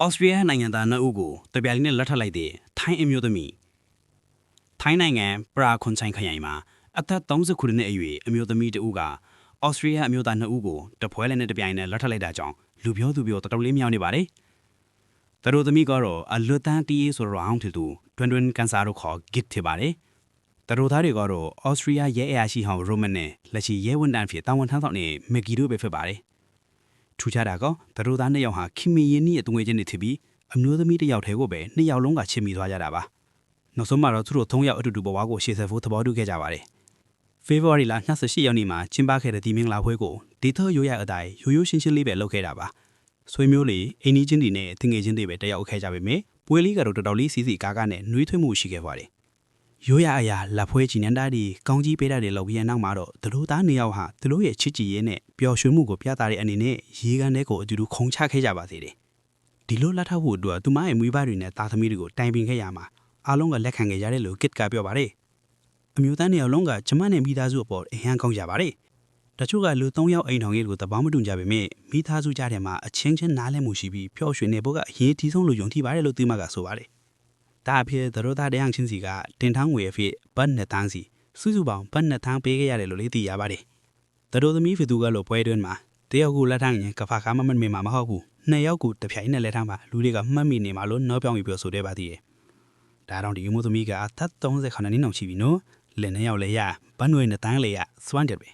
Austria နိုင်ငံသားနှစ်ဦးကိုတပြိုင်နက်လက်ထပ်လိုက်တဲ့ထိုင်းအမျိုးသမီးထိုင်းနိုင်ငံပရာခွန်ဆိုင်ခရိုင်မှာအသက်30ခုနှစ်အရွယ်အမျိုးသမီးတဦးက Austria အမျိုးသားနှစ်ဦးကိုတပွဲလဲနဲ့တပြိုင်နက်လက်ထပ်လိုက်တာကြောင့်လူပြောသူပြောတော်တော်လေးမြောက်နေပါတယ်။သူတို့သမီးကတော့အလွတ်တန်းတီးဆိုတော့အောင်တူတွင်ကန်ဆာတို့ခေါ် git ဖြစ်ပါတယ်။သူတို့သားတွေကတော့ Austria ရဲအရာရှိဟောင်း Roman နဲ့လက်ရှိရဲဝန်ထမ်းဖြစ်တာဝန်ထမ်းဆောင်နေ Maggie တို့ပဲဖြစ်ပါတယ်။ထူးခြားတာကသူတို့သားနှစ်ယောက်ဟာခင်မီယင်းနီးအသွင်ချင်းတွေဖြစ်ပြီးအမျိုးသမီးတစ်ယောက်တည်းကိုပဲနှစ်ယောက်လုံးကချစ်မိသွားကြတာပါနောက်ဆုံးမှာတော့သူတို့၃ယောက်အတူတူဘဝကိုရှေ့ဆက်ဖို့သဘောတူခဲ့ကြပါတယ်ဖေဖော်ဝါရီလ28ရက်နေ့မှာကျင်းပခဲ့တဲ့ဒီမင်္ဂလာပွဲကိုဒေသရိုးရအတိုင်းရိုးရှင်းရှင်းလေးပဲလုပ်ခဲ့တာပါဆွေမျိုးလေးအိမ်နီးချင်းတွေနဲ့တငယ်ချင်းတွေပဲတက်ရောက်ခဲ့ကြပေမယ့်ပွဲလေးကတော့တော်တော်လေးစီစီကားကားနဲ့နှွေးထွေးမှုရှိခဲ့ပါတယ်ရိုးရအရာလက်ဖွဲချီနန်းတာဒီကောင်းကြီးပေးတာတွေလုပ်ပြီးနောက်မှာတော့သူတို့သားနှစ်ယောက်ဟာသူတို့ရဲ့ချစ်ကြည်ရေးနဲ့ပျော်ရွှင်မှုကိုပြသတဲ့အနေနဲ့ရေကန်ထဲကိုအတူတူခုံချခဲ့ကြပါသေးတယ်ဒီလိုလက်ထောက်ဖို့အတွက်သူမရဲ့မွေးဖွားတွေနဲ့သားသမီးတွေကိုတိုင်ပင်ခဲ့ရမှာအားလုံးကလက်ခံခဲ့ရတယ်လို့ကစ်ကပြောပါတယ်အမျိုးသားနှစ်ယောက်လုံးကကျမနဲ့မိသားစုအပေါ်အဟံကောင်းကြပါတယ်တချို့ကလူ3ယောက်အိမ်ထောင်ရေးကိုတပေါင်းမတူကြပေမဲ့မိသားစုကြားထဲမှာအချင်းချင်းနားလည်မှုရှိပြီးပျော်ရွှင်နေဖို့ကအရေးကြီးဆုံးလို့ယုံကြည်ပါတယ်လို့သူမကဆိုပါတယ်ဒါအဖြစ်သတို့သားတရားချင်းစီကတင်ထောင်းငွေအဖြစ်ဘတ်နဲ့တန်းစီစုစုပေါင်းဘတ်နဲ့တန်းပေးခဲ့ရတယ်လို့လည်းသိရပါတယ်သတို့သမီးဖီသူကလို့ပွဲတွင်းမှာတယောက်ကိုလက်ထမ်းရင်ကဖာကားမမေ့မှာမဟုတ်ဘူးနှစ်ယောက်ကိုတပြိုင်နဲ့လက်ထမ်းပါလူတွေကမှတ်မိနေမှာလို့နောက်ပြောင်းပြီးပြောဆိုတဲ့ပါသေးတယ်ဒါတော့ဒီမျိုးသမီးကအသက်30ခဏနေအောင်ရှိပြီနော်လင်နှစ်ယောက်လည်းရဘတ်ငွေနဲ့တန်းလေးရစွမ်းတယ်ပဲ